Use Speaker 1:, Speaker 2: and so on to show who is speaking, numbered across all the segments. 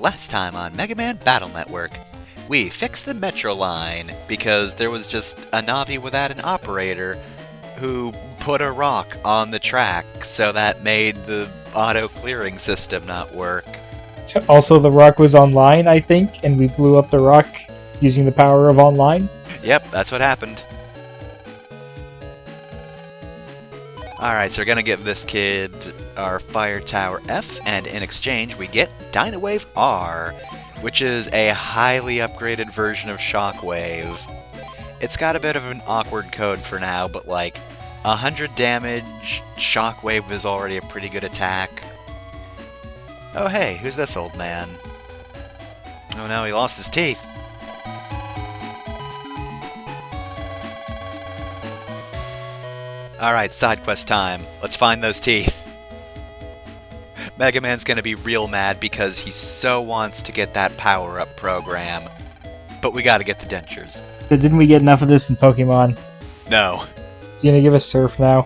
Speaker 1: Last time on Mega Man Battle Network, we fixed the Metro line because there was just a Navi without an operator who put a rock on the track, so that made the auto-clearing system not work.
Speaker 2: Also, the rock was online, I think, and we blew up the rock using the power of online.
Speaker 1: Yep, that's what happened. Alright, so we're gonna give this kid our Fire Tower F, and in exchange we get Dynawave R, which is a highly upgraded version of Shockwave. It's got a bit of an awkward code for now, but like 100 damage, Shockwave is already a pretty good attack. Oh hey, who's this old man? Oh no, he lost his teeth. Alright, side quest time. Let's find those teeth. Mega Man's gonna be real mad because he so wants to get that PowerUp program. But we gotta get the dentures.
Speaker 2: So didn't we get enough of this in Pokemon?
Speaker 1: No.
Speaker 2: Is he gonna give us Surf now?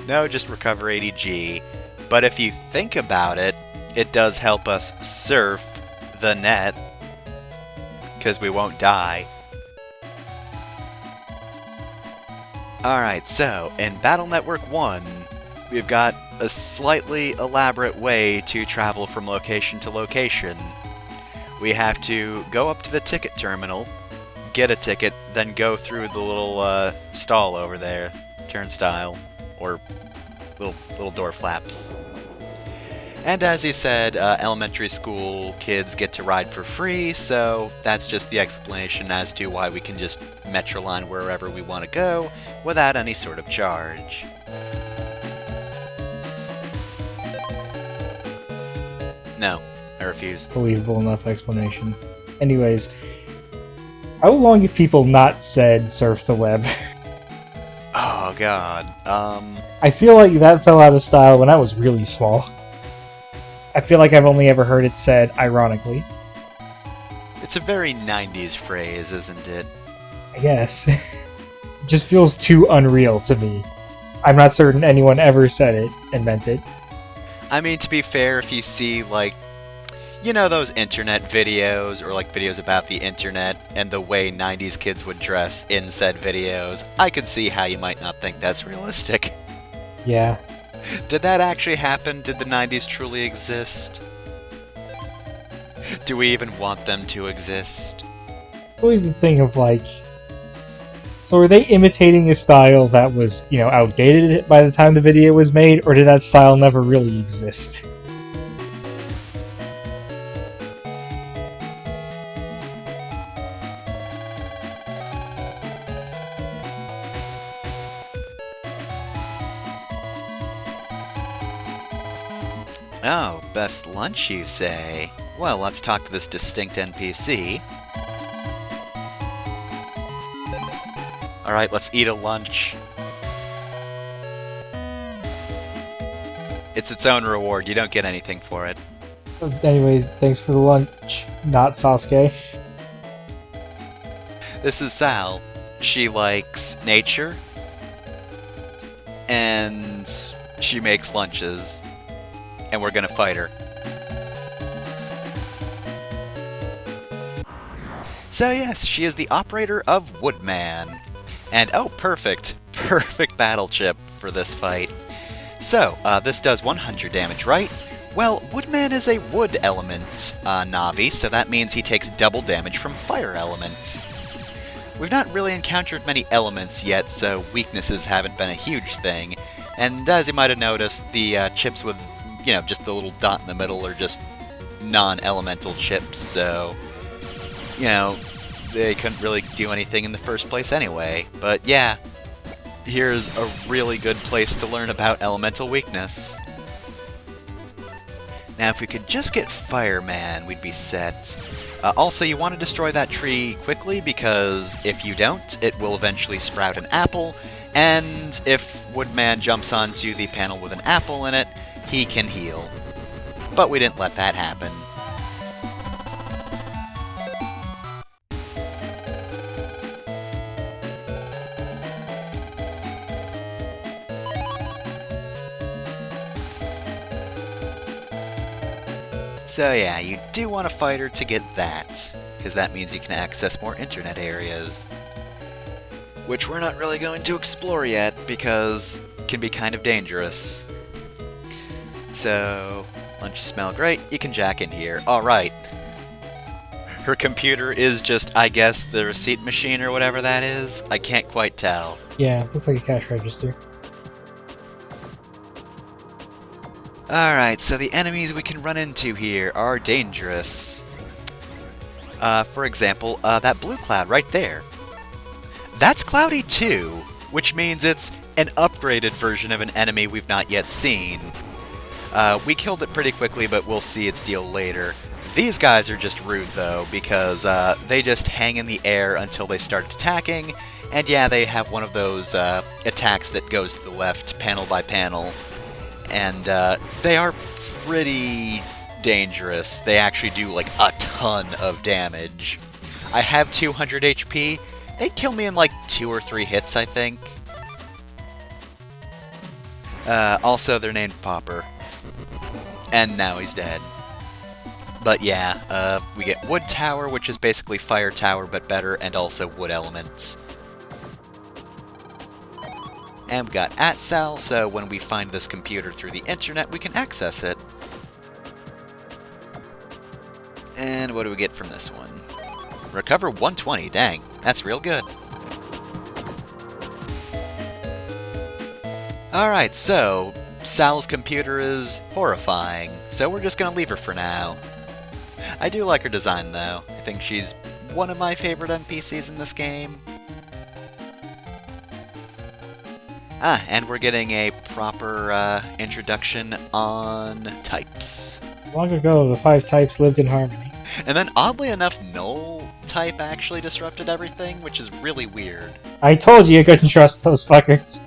Speaker 1: No, just recover 80G. But if you think about it, it does help us surf the net, because we won't die. Alright, so in Battle Network 1, we've got a slightly elaborate way to travel from location to location. We have to go up to the ticket terminal, get a ticket, then go through the little stall over there, turnstile, or little door flaps. And as he said, elementary school kids get to ride for free, so that's just the explanation as to why we can just Metroline wherever we want to go without any sort of charge. No, I refuse.
Speaker 2: Believable enough explanation. Anyways, how long have people not said surf the web?
Speaker 1: Oh god,
Speaker 2: I feel like that fell out of style when I was really small. I feel like I've only ever heard it said ironically.
Speaker 1: It's a very 90s phrase, isn't it?
Speaker 2: I guess. It just feels too unreal to me. I'm not certain anyone ever said it and meant it.
Speaker 1: I mean, to be fair, if you see, like, you know those internet videos, or like videos about the internet, and the way 90s kids would dress in said videos, I could see how you might not think that's realistic.
Speaker 2: Yeah.
Speaker 1: Did that actually happen? Did the 90s truly exist? Do we even want them to exist?
Speaker 2: It's always the thing of like... So are they imitating a style that was, you know, outdated by the time the video was made, or did that style never really exist?
Speaker 1: Oh, best lunch, you say? Well, let's talk to this distinct NPC. Alright, let's eat a lunch. It's its own reward, you don't get anything for it.
Speaker 2: Anyways, thanks for the lunch, not Sasuke.
Speaker 1: This is Sal. She likes nature, and she makes lunches. And we're gonna fight her. So yes, she is the operator of Woodman. And oh, perfect. Perfect battle chip for this fight. So, this does 100 damage, right? Well, Woodman is a wood element Navi, so that means he takes double damage from fire elements. We've not really encountered many elements yet, so weaknesses haven't been a huge thing. And as you might have noticed, the chips with, you know, just the little dot in the middle are just non-elemental chips, so, you know, they couldn't really do anything in the first place anyway. But yeah, here's a really good place to learn about elemental weakness. Now, if we could just get Fireman, we'd be set. Also, you want to destroy that tree quickly, because if you don't, it will eventually sprout an apple, and if Woodman jumps onto the panel with an apple in it, he can heal. But we didn't let that happen. So yeah, you do want a fighter to get that, because that means you can access more internet areas. Which we're not really going to explore yet, because it can be kind of dangerous. So, lunch smell great, you can jack in here. Alright. Her computer is just, I guess, the receipt machine or whatever that is. I can't quite tell.
Speaker 2: Yeah, looks like a cash register.
Speaker 1: Alright, so the enemies we can run into here are dangerous. For example, that blue cloud right there. That's cloudy too, which means it's an upgraded version of an enemy we've not yet seen. We killed it pretty quickly, but we'll see its deal later. These guys are just rude though, because they just hang in the air until they start attacking, and yeah, they have one of those attacks that goes to the left, panel by panel. And they are pretty dangerous. They actually do like a ton of damage. I have 200 HP. They'd kill me in like 2 or 3 hits, I think. Also, they're named Popper. And now he's dead. But yeah, we get Wood Tower, which is basically Fire Tower but better, and also wood elements. And we got AtSal, so when we find this computer through the internet, we can access it. And what do we get from this one? Recover 120, dang, that's real good. Alright, so Sal's computer is horrifying, so we're just gonna leave her for now. I do like her design though. I think she's one of my favorite NPCs in this game. Ah, and we're getting a proper introduction on types.
Speaker 2: Long ago, the 5 types lived in harmony.
Speaker 1: And then, oddly enough, null type actually disrupted everything, which is really weird.
Speaker 2: I told you couldn't trust those fuckers.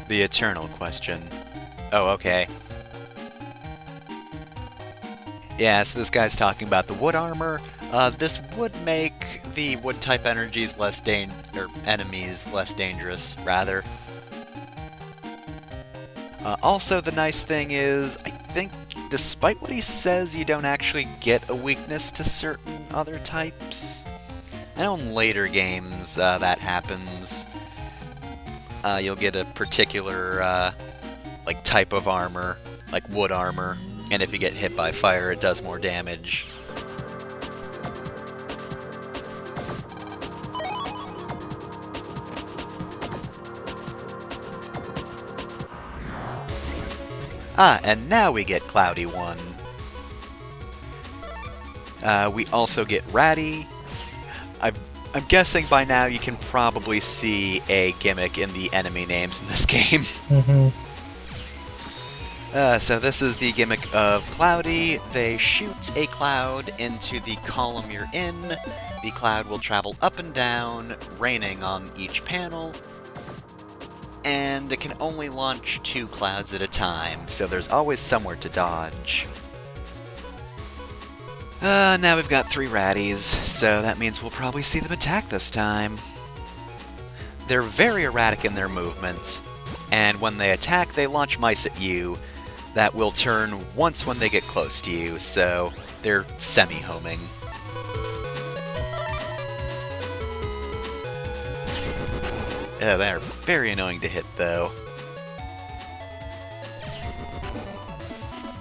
Speaker 1: The eternal question. Oh, okay. Yeah, so this guy's talking about the wood armor. This would make the wood type enemies less dangerous, rather. Also, the nice thing is, I think, despite what he says, you don't actually get a weakness to certain other types. I know in later games that happens. You'll get a particular like type of armor, like wood armor, and if you get hit by fire, it does more damage. Ah, and now we get Cloudy One. We also get Ratty. I'm guessing by now you can probably see a gimmick in the enemy names in this game. So this is the gimmick of Cloudy. They shoot a cloud into the column you're in. The cloud will travel up and down, raining on each panel. And it can only launch 2 clouds at a time, so there's always somewhere to dodge. Now we've got 3 Ratties, so that means we'll probably see them attack this time. They're very erratic in their movements, and when they attack, they launch mice at you that will turn once when they get close to you, so they're semi-homing. They're very annoying to hit, though.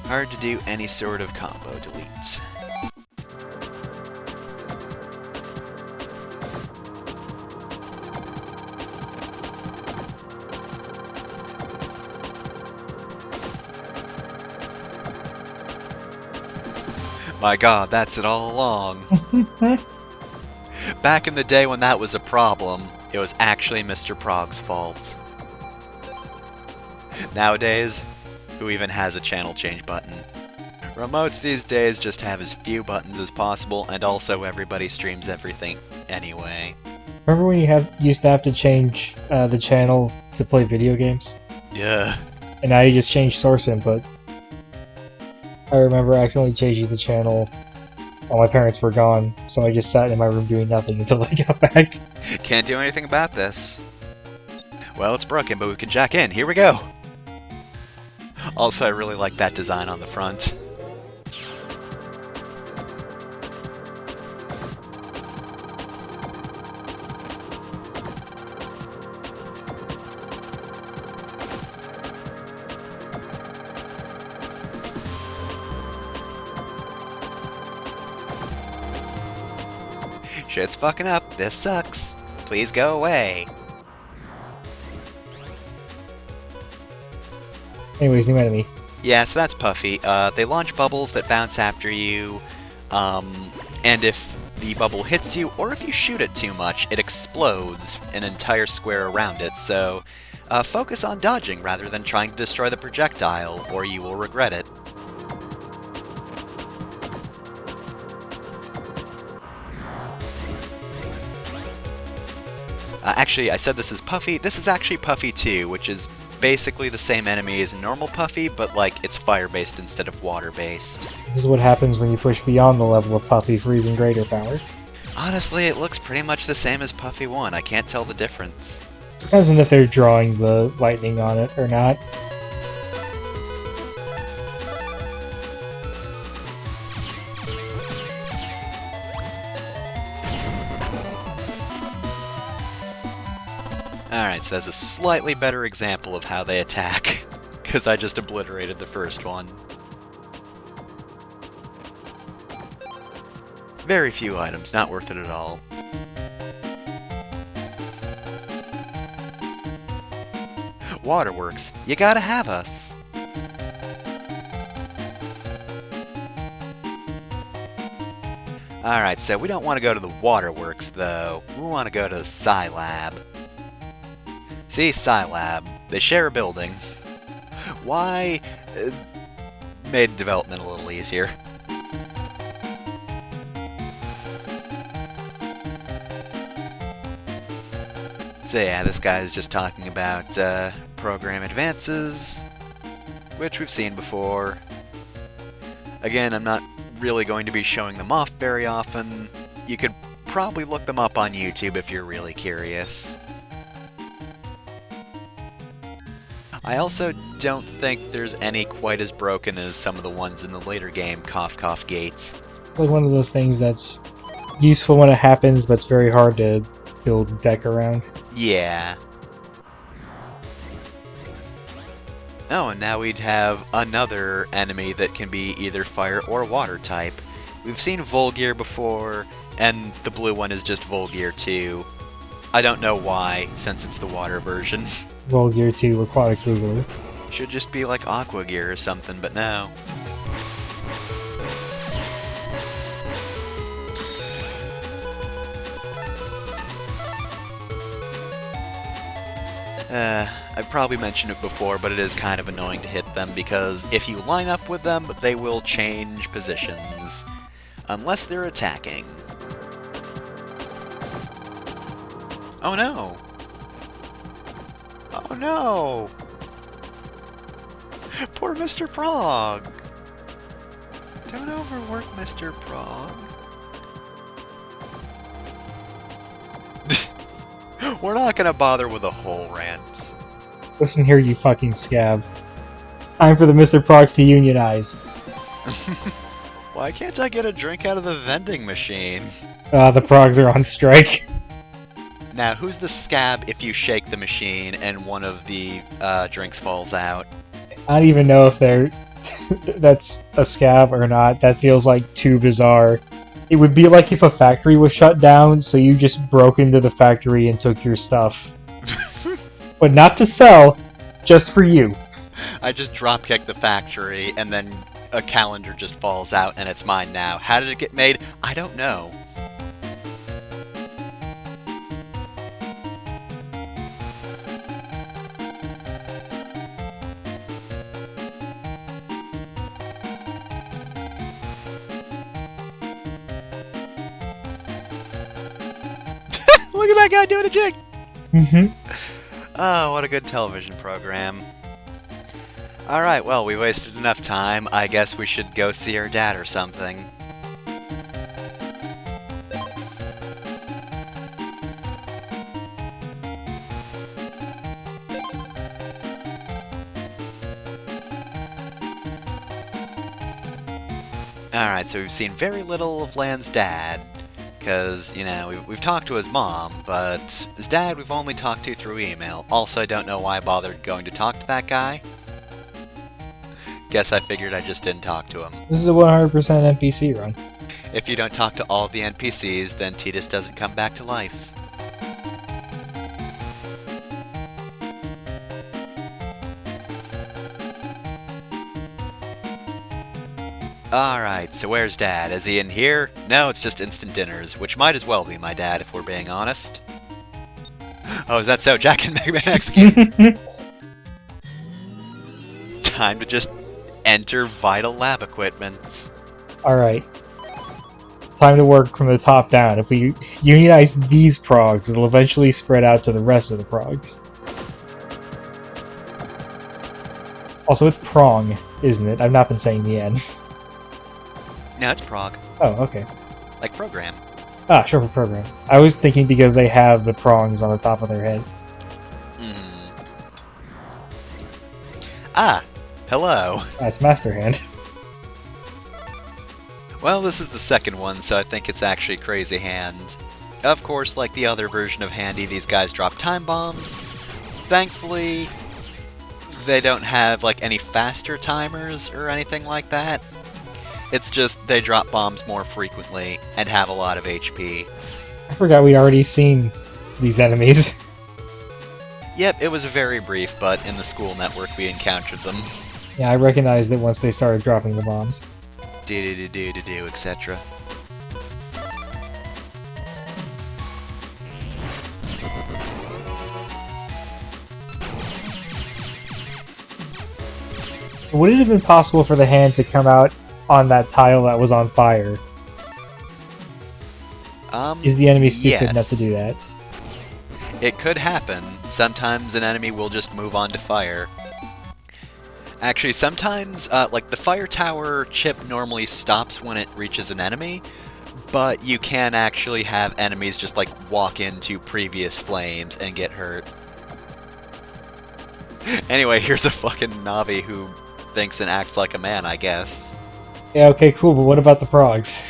Speaker 1: Hard to do any sort of combo deletes. My god, that's it all along. Back in the day when that was a problem, it was actually Mr. Prog's fault. Nowadays, who even has a channel change button? Remotes these days just have as few buttons as possible, and also everybody streams everything anyway.
Speaker 2: Remember when you used to have to change the channel to play video games?
Speaker 1: Yeah.
Speaker 2: and now you just change source input. I remember accidentally changing the channel while my parents were gone, so I just sat in my room doing nothing until they got back.
Speaker 1: Can't do anything about this. Well, it's broken, but we can jack in. Here we go! Also, I really like that design on the front. Shit's fucking up. This sucks. Please go away.
Speaker 2: Anyways, new enemy.
Speaker 1: Yeah, so that's Puffy. They launch bubbles that bounce after you, and if the bubble hits you, or if you shoot it too much, it explodes an entire square around it, so focus on dodging rather than trying to destroy the projectile, or you will regret it. Actually, I said this is Puffy. This is actually Puffy 2, which is basically the same enemy as normal Puffy, but like it's fire-based instead of water-based.
Speaker 2: This is what happens when you push beyond the level of Puffy for even greater power.
Speaker 1: Honestly, it looks pretty much the same as Puffy 1. I can't tell the difference.
Speaker 2: Depends on if they're drawing the lightning on it or not.
Speaker 1: Alright, so that's a slightly better example of how they attack, because I just obliterated the first one. Very few items, not worth it at all. Waterworks, you gotta have us! Alright, so we don't want to go to the Waterworks, though. We want to go to Scilab. See, Scilab. They share a building. Why? Made development a little easier. So yeah, this guy is just talking about program advances, which we've seen before. Again, I'm not really going to be showing them off very often. You could probably look them up on YouTube if you're really curious. I also don't think there's any quite as broken as some of the ones in the later game, Cough Cough Gates.
Speaker 2: It's like one of those things that's useful when it happens, but it's very hard to build a deck around.
Speaker 1: Yeah. Oh, and now we'd have another enemy that can be either fire or water type. We've seen Volgear before, and the blue one is just Volgear 2. I don't know why, since it's the water version.
Speaker 2: Volgear 2 Aquatic Boogaloo.
Speaker 1: Should just be like Aqua Gear or something, but no. I've probably mentioned it before, but it is kind of annoying to hit them because if you line up with them, they will change positions. Unless they're attacking. Oh no! Oh no! Poor Mr. Prog! Don't overwork Mr. Prog. We're not gonna bother with a whole rant.
Speaker 2: Listen here, you fucking scab. It's time for the Mr. Progs to unionize.
Speaker 1: Why can't I get a drink out of the vending machine?
Speaker 2: The Progs are on strike.
Speaker 1: Now, who's the scab if you shake the machine and one of the drinks falls out?
Speaker 2: I don't even know if they're... that's a scab or not. That feels like too bizarre. It would be like if a factory was shut down, so you just broke into the factory and took your stuff. But not to sell, just for you.
Speaker 1: I just dropkick the factory, and then a calendar just falls out, and it's mine now. How did it get made? I don't know. Look at that guy doing a jig!
Speaker 2: Mm-hmm.
Speaker 1: Oh, what a good television program. Alright, well, we wasted enough time. I guess we should go see our dad or something. Alright, so we've seen very little of Lan's dad, because, you know, we've talked to his mom, but his dad we've only talked to through email. Also, I don't know why I bothered going to talk to that guy. Guess I figured I just didn't talk to him.
Speaker 2: This is a 100% NPC run.
Speaker 1: If you don't talk to all the NPCs, then Tidus doesn't come back to life. Alright, so where's Dad? Is he in here? No, it's just instant dinners, which might as well be my dad if we're being honest. Oh, is that so? Jack and MegaMan.EXE. Time to just enter vital lab equipment.
Speaker 2: Alright. Time to work from the top down. If we unionize these progs, it'll eventually spread out to the rest of the progs. Also, it's prong, isn't it? I've not been saying the N.
Speaker 1: No, it's prog.
Speaker 2: Oh, okay.
Speaker 1: Like program.
Speaker 2: Ah, sure, for program. I was thinking because they have the prongs on the top of their head.
Speaker 1: Ah, hello.
Speaker 2: That's Master Hand.
Speaker 1: Well, this is the second one, so I think it's actually Crazy Hand. Of course, like the other version of Handy, these guys drop time bombs. Thankfully, they don't have like any faster timers or anything like that. It's just they drop bombs more frequently and have a lot of HP.
Speaker 2: I forgot we'd already seen these enemies.
Speaker 1: Yep, it was very brief, but in the school network we encountered them.
Speaker 2: Yeah, I recognized it once they started dropping the bombs.
Speaker 1: Do-do-do-do-do-do, etc.
Speaker 2: So would it have been possible for the hand to come out on that tile that was on fire? Is the enemy stupid enough to do that?
Speaker 1: It could happen. Sometimes an enemy will just move on to fire. Actually, sometimes, like, the fire tower chip normally stops when it reaches an enemy, but you can actually have enemies just, like, walk into previous flames and get hurt. Anyway, here's a fucking Navi who thinks and acts like a man, I guess.
Speaker 2: Yeah, okay, cool, but what about the progs?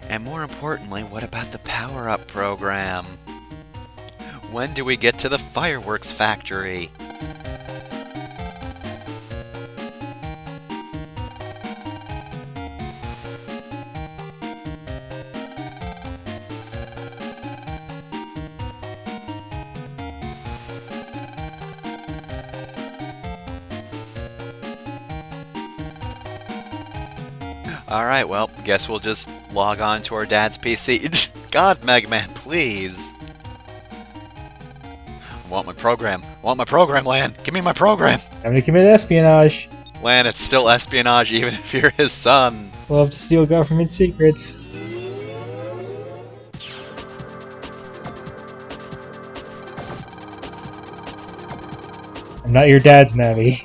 Speaker 1: And more importantly, what about the PowerUp program? When do we get to the fireworks factory? Alright, well, guess we'll just log on to our dad's PC. God, MegaMan, please! I want my program. I want my program, Lan! Give me my program!
Speaker 2: Time to commit espionage!
Speaker 1: Lan, it's still espionage even if you're his son.
Speaker 2: Love to steal government secrets. I'm not your dad's Navi.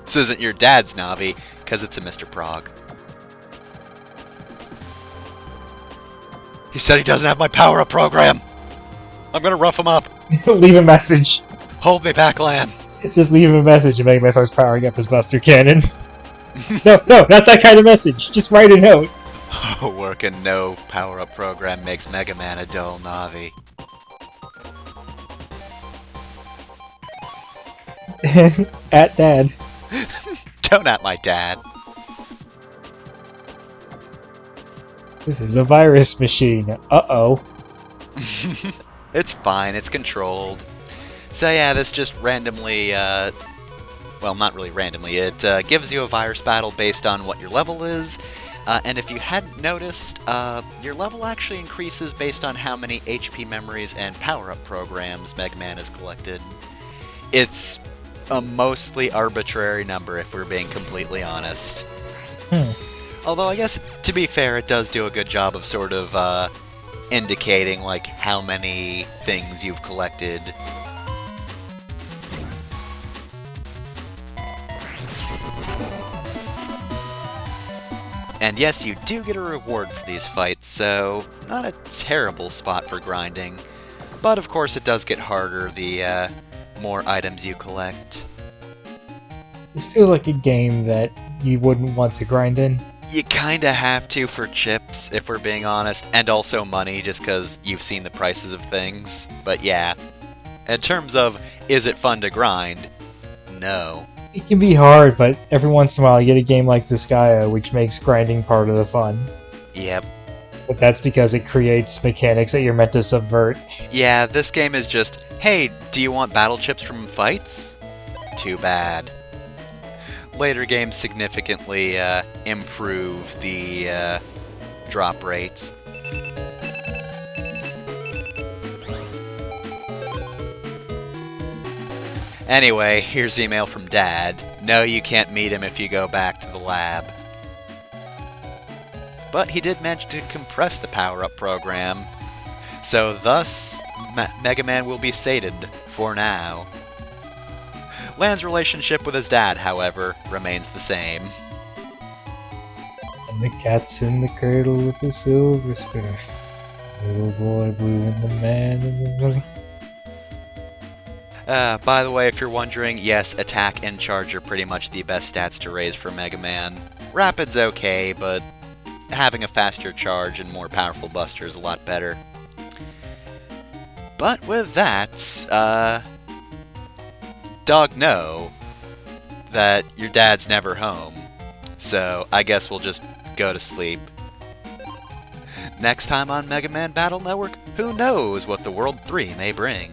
Speaker 1: This isn't your dad's Navi, because it's a Mr. Prog. He said he doesn't have my PowerUp program! I'm gonna rough him up!
Speaker 2: Leave a message.
Speaker 1: Hold me back, Lan!
Speaker 2: Just leave him a message and make myself powering up his Buster Cannon. No, not that kind of message. Just write a note.
Speaker 1: Working no PowerUp program makes MegaMan a dull Navi.
Speaker 2: At Dad.
Speaker 1: Don't at my dad.
Speaker 2: This is a virus machine. Uh-oh.
Speaker 1: It's fine, it's controlled. So yeah, this just randomly, well, not really randomly, it gives you a virus battle based on what your level is, and if you hadn't noticed, your level actually increases based on how many HP memories and power-up programs MegaMan has collected. It's a mostly arbitrary number, if we're being completely honest. Although, I guess, to be fair, it does do a good job of sort of indicating like how many things you've collected. And yes, you do get a reward for these fights, so not a terrible spot for grinding. But of course it does get harder the more items you collect.
Speaker 2: This feels like a game that you wouldn't want to grind in.
Speaker 1: You kinda have to for chips, if we're being honest, and also money, just because you've seen the prices of things. But yeah, in terms of, is it fun to grind? No.
Speaker 2: It can be hard, but every once in a while you get a game like Disgaea, which makes grinding part of the fun.
Speaker 1: Yep.
Speaker 2: But that's because it creates mechanics that you're meant to subvert.
Speaker 1: Yeah, this game is just, hey, do you want battle chips from fights? Too bad. Later games significantly improve the drop rates. Anyway, here's email from Dad. No, you can't meet him if you go back to the lab. But he did manage to compress the PowerUp program. So thus, Mega Man will be sated for now. Lan's relationship with his dad, however, remains the same.
Speaker 2: And the cat's in the cradle with the silver spoon. Little boy blue and the man in the moon.
Speaker 1: By the way, if you're wondering, yes, attack and charge are pretty much the best stats to raise for Mega Man. Rapid's okay, but having a faster charge and more powerful buster is a lot better. But with that, Dog, know that your dad's never home, so I guess we'll just go to sleep. Next time on Mega Man Battle Network, who knows what the World 3 may bring.